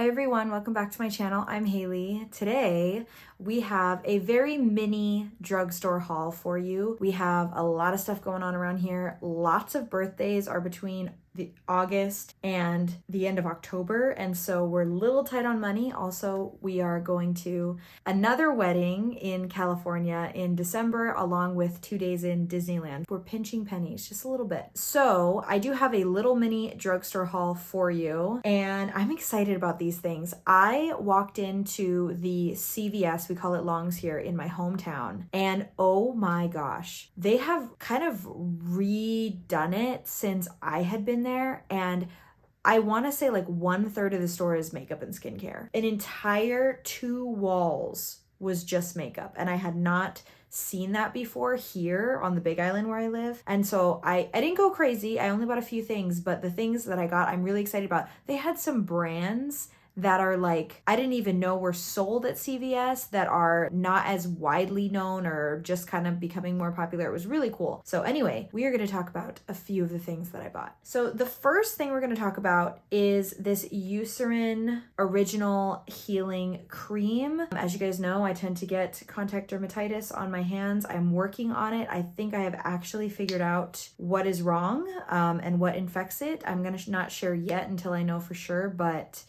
Hi everyone, welcome back to my channel. I'm Haley. Today we have a very mini drugstore haul for you. We have a lot of stuff going on around here. Lots of birthdays are between the August and the end of October, and so we're a little tight on money. Also, we are going to another wedding in California in December, along with 2 days in Disneyland. We're pinching pennies just a little bit. So I do have a little mini drugstore haul for you, and I'm excited about these things. I walked into the CVS, we call it Long's here in my hometown, and oh my gosh, they have kind of redone it since I had been there, and I want to say like 1/3 of the store is makeup and skincare. An entire 2 walls was just makeup, and I had not seen that before here on the Big Island where I live. And so I didn't go crazy. I only bought a few things, but the things that I got, I'm really excited about. They had some brands that are like, I didn't even know were sold at CVS, that are not as widely known or just kind of becoming more popular. It was really cool. So anyway, we are going to talk about a few of the things that I bought. So the first thing we're going to talk about is this Eucerin Original Healing Cream. As you guys know, I tend to get contact dermatitis on my hands. I'm working on it. I think I have actually figured out what is wrong and what infects it. I'm going to not share yet until I know for sure, but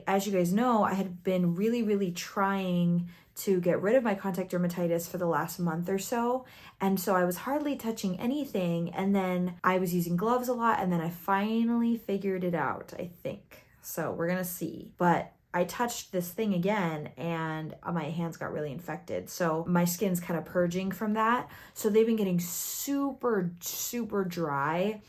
as you guys know, I had been really trying to get rid of my contact dermatitis for the last month or so. And so I was hardly touching anything. And then I was using gloves a lot. And then I finally figured it out, I think. So we're going to see. But I touched this thing again and my hands got really infected. So my skin's kind of purging from that. So they've been getting super dry.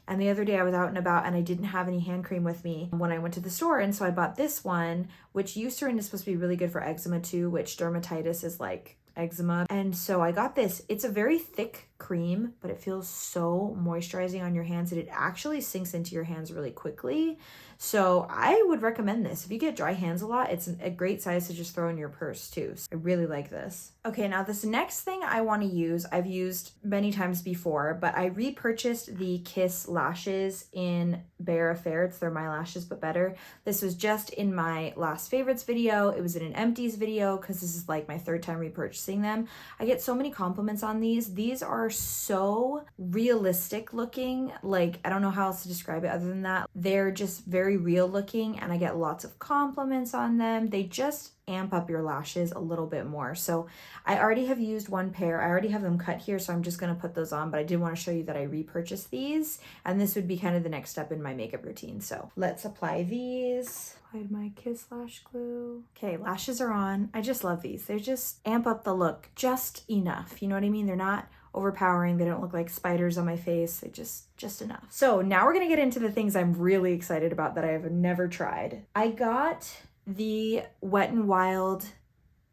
And the other day I was out and about and I didn't have any hand cream with me when I went to the store. And so I bought this one, which Eucerin is supposed to be really good for eczema too, which dermatitis is like eczema. And so I got this. It's a very thick cream, but it feels so moisturizing on your hands that it actually sinks into your hands really quickly. So I would recommend this. If you get dry hands a lot, it's a great size to just throw in your purse too. So I really like this. Okay, now this next thing I want to use, I've used many times before, but I repurchased the Kiss lashes in Bare Affair. It's their My Lashes But Better. This was just in my last favorites video. It was in an empties video because this is like my 3rd time repurchasing them. I get so many compliments on these. These are so realistic looking. Like, I don't know how else to describe it other than that. They're just very real looking and I get lots of compliments on them. They just amp up your lashes a little bit more. So I already have used 1 pair. I already have them cut here, so I'm just going to put those on, but I did want to show you that I repurchased these, and this would be kind of the next step in my makeup routine. So let's apply these. Applied my Kiss lash glue. Okay, lashes are on. I just love these. They just amp up the look just enough. You know what I mean? They're not overpowering. They don't look like spiders on my face. They just enough. So now we're going to get into the things I'm really excited about that I have never tried. I got the Wet n Wild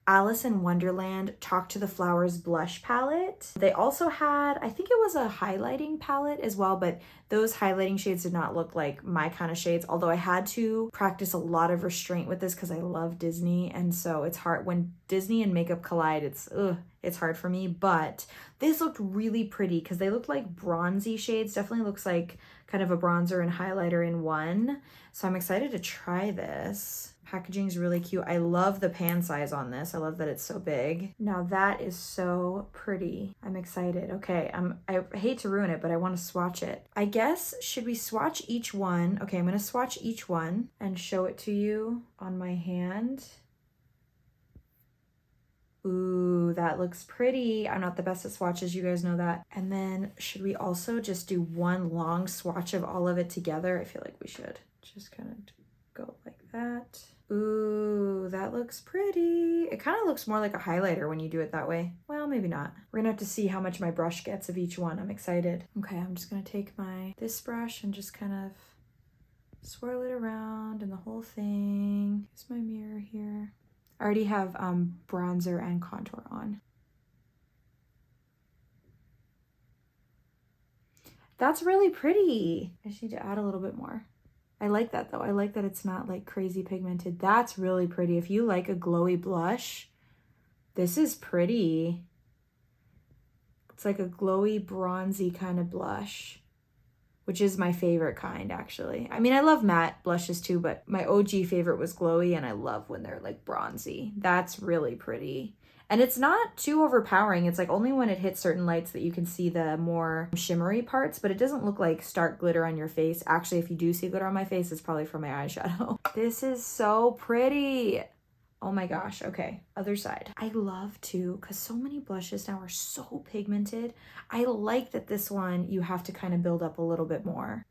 Alice in Wonderland Talk to the Flowers blush palette. They also had, I think it was a highlighting palette as well, but those highlighting shades did not look like my kind of shades, although I had to practice a lot of restraint with this because I love Disney, and so it's hard when Disney and makeup collide. It's hard for me, but this looked really pretty because they look like bronzy shades. Definitely looks like kind of a bronzer and highlighter in one. So I'm excited to try this. Packaging is really cute. I love the pan size on this. I love that it's so big. Now that is so pretty. I'm excited. Okay, I hate to ruin it, but I want to swatch it. I guess, should we swatch each one? Okay, I'm going to swatch each one and show it to you on my hand. Ooh, that looks pretty. I'm not the best at swatches, you guys know that. And then should we also just do one long swatch of all of it together? I feel like we should just kind of go like that. Ooh, that looks pretty. It kind of looks more like a highlighter when you do it that way. Well, maybe not. We're gonna have to see how much my brush gets of each one. I'm excited. Okay, I'm just gonna take this brush and just kind of swirl it around and the whole thing. Here's my mirror here. I already have bronzer and contour on. That's really pretty. I just need to add a little bit more. I like that though. I like that it's not like crazy pigmented. That's really pretty. If you like a glowy blush, this is pretty. It's like a glowy, bronzy kind of blush. which is my favorite kind actually. I mean, I love matte blushes too, but my OG favorite was glowy, and I love when they're like bronzy. That's really pretty. And it's not too overpowering. It's like only when it hits certain lights that you can see the more shimmery parts, but it doesn't look like stark glitter on your face. Actually, if you do see glitter on my face, it's probably from my eyeshadow. This is so pretty. Oh my gosh. Okay, other side. I love too, because so many blushes now are so pigmented. I like that this one, you have to kind of build up a little bit more.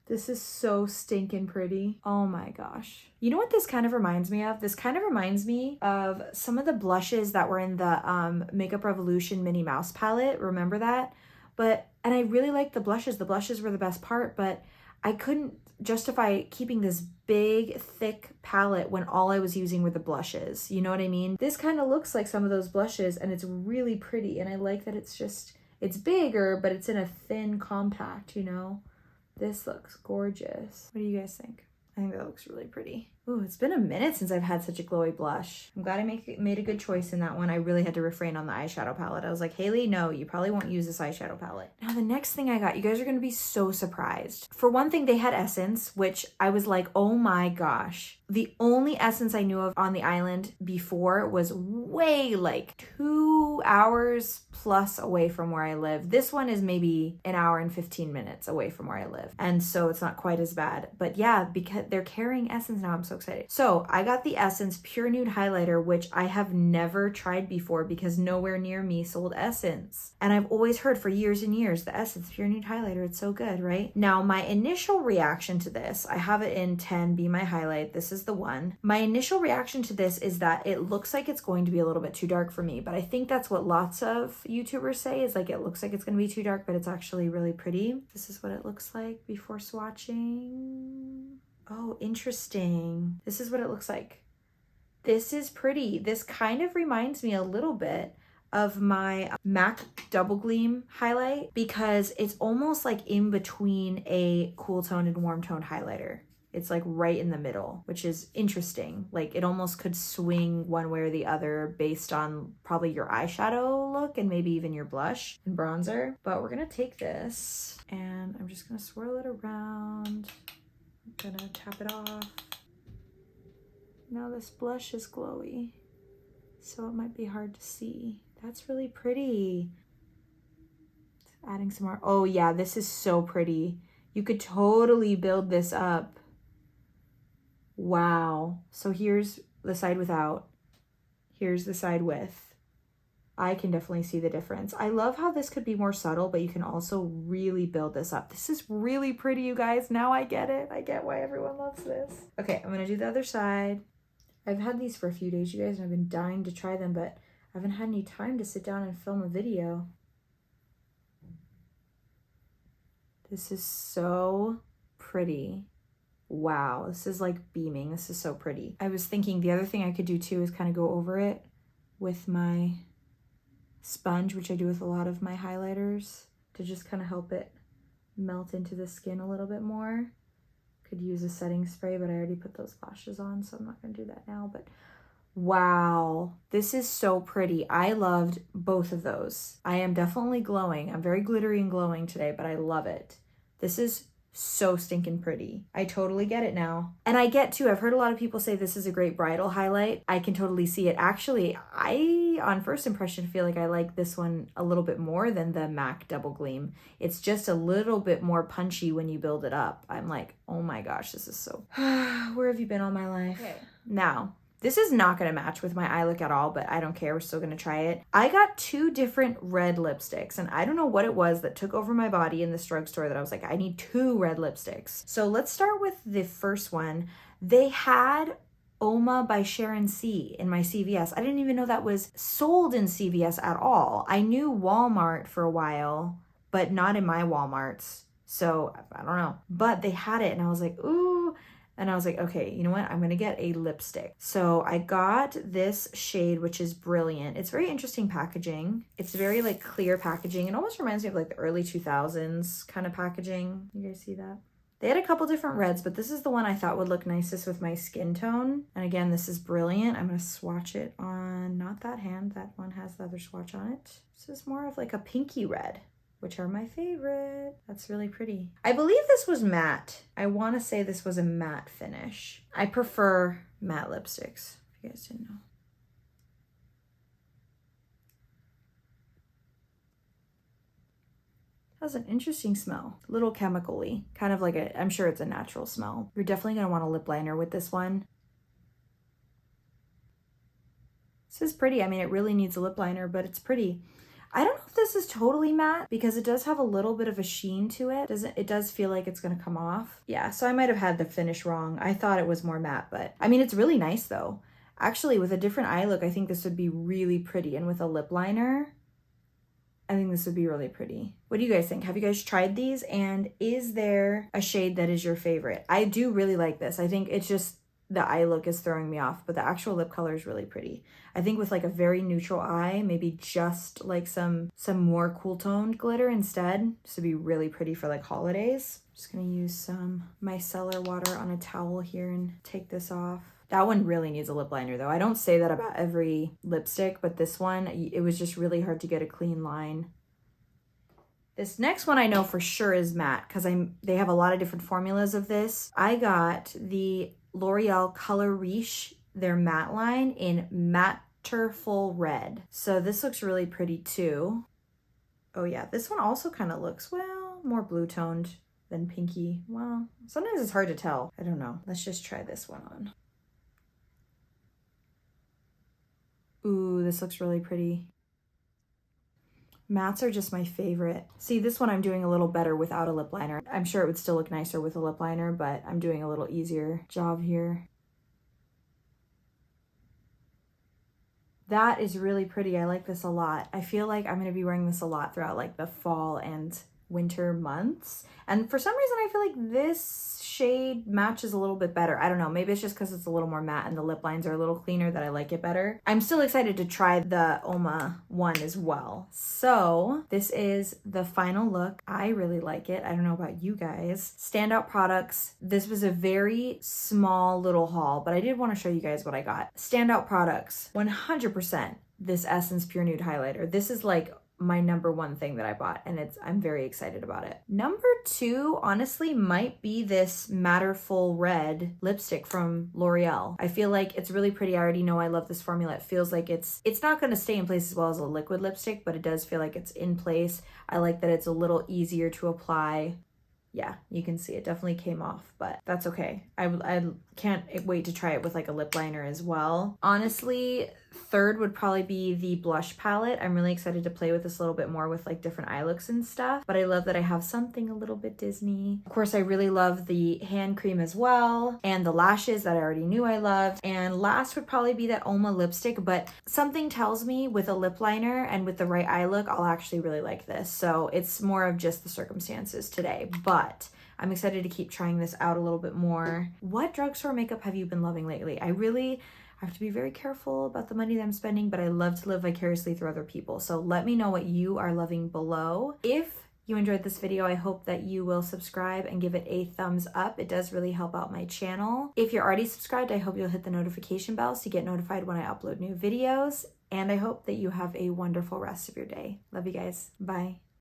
This is so stinking pretty. Oh my gosh. You know what this kind of reminds me of? This kind of reminds me of some of the blushes that were in the Makeup Revolution Minnie Mouse palette. Remember that? And I really liked the blushes. The blushes were the best part, but I couldn't justify keeping this big, thick palette when all I was using were the blushes. You know what I mean? This kind of looks like some of those blushes, and it's really pretty. And I like that it's bigger, but it's in a thin compact, you know? This looks gorgeous. What do you guys think? I think that looks really pretty. Ooh, it's been a minute since I've had such a glowy blush. I'm glad I made a good choice in that one. I really had to refrain on the eyeshadow palette. I was like, Haley, no, you probably won't use this eyeshadow palette. Now, the next thing I got, you guys are gonna be so surprised. For one thing, they had Essence, which I was like, oh my gosh. The only Essence I knew of on the island before was way like 2 hours plus away from where I live. This one is maybe an hour and 15 minutes away from where I live. And so it's not quite as bad. But yeah, because they're carrying Essence now, I'm so excited. So I got the Essence Pure Nude Highlighter, which I have never tried before because nowhere near me sold Essence. And I've always heard for years and years, the Essence Pure Nude Highlighter, it's so good, right? Now, my initial reaction to this, I have it in 10, Be My Highlight. This is the one. My initial reaction to this is that it looks like it's going to be a little bit too dark for me, but I think that's what lots of YouTubers say, is like, it looks like it's going to be too dark, but it's actually really pretty. This is what it looks like before swatching. Oh, interesting. This is what it looks like. This is pretty. This kind of reminds me a little bit of my MAC Double Gleam highlight because it's almost like in between a cool tone and warm tone highlighter. It's like right in the middle, which is interesting. Like it almost could swing one way or the other based on probably your eyeshadow look and maybe even your blush and bronzer. But we're gonna take this and I'm just gonna swirl it around. I'm gonna tap it off. Now this blush is glowy, so it might be hard to see. That's really pretty. Adding some more. Oh yeah, this is so pretty. You could totally build this up. Wow. So here's the side without. Here's the side with. I can definitely see the difference. I love how this could be more subtle, but you can also really build this up. This is really pretty, you guys. Now I get it. I get why everyone loves this. Okay, I'm gonna do the other side. I've had these for a few days, you guys, and I've been dying to try them, but I haven't had any time to sit down and film a video. This is so pretty. Wow, this is like beaming. This is so pretty. I was thinking the other thing I could do too is kind of go over it with my sponge, which I do with a lot of my highlighters, to just kind of help it melt into the skin a little bit more. Could use a setting spray, but I already put those lashes on, so I'm not gonna do that now. But wow, this is so pretty. I loved both of those. I am definitely glowing. I'm very glittery and glowing today, but I love it. This is so stinking pretty. I totally get it now. And I get too, I've heard a lot of people say this is a great bridal highlight. I can totally see it. Actually, I, on first impression, feel like I like this one a little bit more than the MAC Double Gleam. It's just a little bit more punchy when you build it up. I'm like, oh my gosh, this is so... Where have you been all my life? Okay. Now, this is not going to match with my eye look at all, but I don't care. We're still going to try it. I got 2 different red lipsticks, and I don't know what it was that took over my body in this drugstore that I was like, I need 2 red lipsticks. So let's start with the first one. They had Oma by Sharon C in my CVS. I didn't even know that was sold in CVS at all. I knew Walmart for a while, but not in my Walmarts. So I don't know, but they had it and I was like, ooh. And I was like, okay, you know what? I'm going to get a lipstick. So I got this shade, which is brilliant. It's very interesting packaging. It's very like clear packaging. It almost reminds me of like the early 2000s kind of packaging. You guys see that? They had a couple different reds, but this is the one I thought would look nicest with my skin tone. And again, this is brilliant. I'm gonna swatch it on, not that hand, that one has the other swatch on it. This is more of like a pinky red, which are my favorite. That's really pretty. I believe this was matte. I wanna say this was a matte finish. I prefer matte lipsticks, if you guys didn't know. Has an interesting smell, a little chemical-y, kind of like I'm sure it's a natural smell. You're definitely gonna want a lip liner with this one. This is pretty. I mean, it really needs a lip liner, but it's pretty. I don't know if this is totally matte because it does have a little bit of a sheen to it. It does feel like it's gonna come off. Yeah, so I might have had the finish wrong. I thought it was more matte, but I mean, it's really nice though. Actually, with a different eye look, I think this would be really pretty. And with a lip liner, I think this would be really pretty. What do you guys think? Have you guys tried these? And is there a shade that is your favorite? I do really like this. I think it's just the eye look is throwing me off, but the actual lip color is really pretty. I think with like a very neutral eye, maybe just like some more cool toned glitter instead, this would be really pretty for like holidays. Just gonna use some micellar water on a towel here and take this off. That one really needs a lip liner though. I don't say that about every lipstick, but this one, it was just really hard to get a clean line. This next one I know for sure is matte because they have a lot of different formulas of this. I got the L'Oreal Color Riche, their matte line in Matterful Red. So this looks really pretty too. Oh yeah, this one also kind of looks, well, more blue toned than pinky. Well, sometimes it's hard to tell. I don't know. Let's just try this one on. Ooh, this looks really pretty. Mattes are just my favorite. See, this one I'm doing a little better without a lip liner. I'm sure it would still look nicer with a lip liner, but I'm doing a little easier job here. That is really pretty. I like this a lot. I feel like I'm gonna be wearing this a lot throughout like the fall and winter months. And for some reason, I feel like this shade matches a little bit better. I don't know, maybe it's just because it's a little more matte and the lip lines are a little cleaner that I like it better. I'm still excited to try the Oma one as well. So this is the final look. I really like it. I don't know about you guys. Standout products. This was a very small little haul, but I did want to show you guys what I got. Standout products, 100% this Essence Pure Nude highlighter. This is like my number one thing that I bought, and I'm very excited about it. Number two, honestly, might be this Matterful Red lipstick from L'Oreal. I feel like it's really pretty. I already know I love this formula. It feels like it's not going to stay in place as well as a liquid lipstick, but it does feel like it's in place. I like that it's a little easier to apply. Yeah, you can see it definitely came off, but that's okay. I can't wait to try it with like a lip liner as well. Honestly, third would probably be the blush palette. I'm really excited to play with this a little bit more with like different eye looks and stuff, but I love that I have something a little bit Disney. Of course, I really love the hand cream as well, and the lashes that I already knew I loved. And last would probably be that Oma lipstick, but something tells me with a lip liner and with the right eye look, I'll actually really like this. So it's more of just the circumstances today, but I'm excited to keep trying this out a little bit more. What drugstore makeup have you been loving lately? I have to be very careful about the money that I'm spending, but I love to live vicariously through other people. So let me know what you are loving below. If you enjoyed this video, I hope that you will subscribe and give it a thumbs up. It does really help out my channel. If you're already subscribed, I hope you'll hit the notification bells to get notified when I upload new videos. And I hope that you have a wonderful rest of your day. Love you guys. Bye.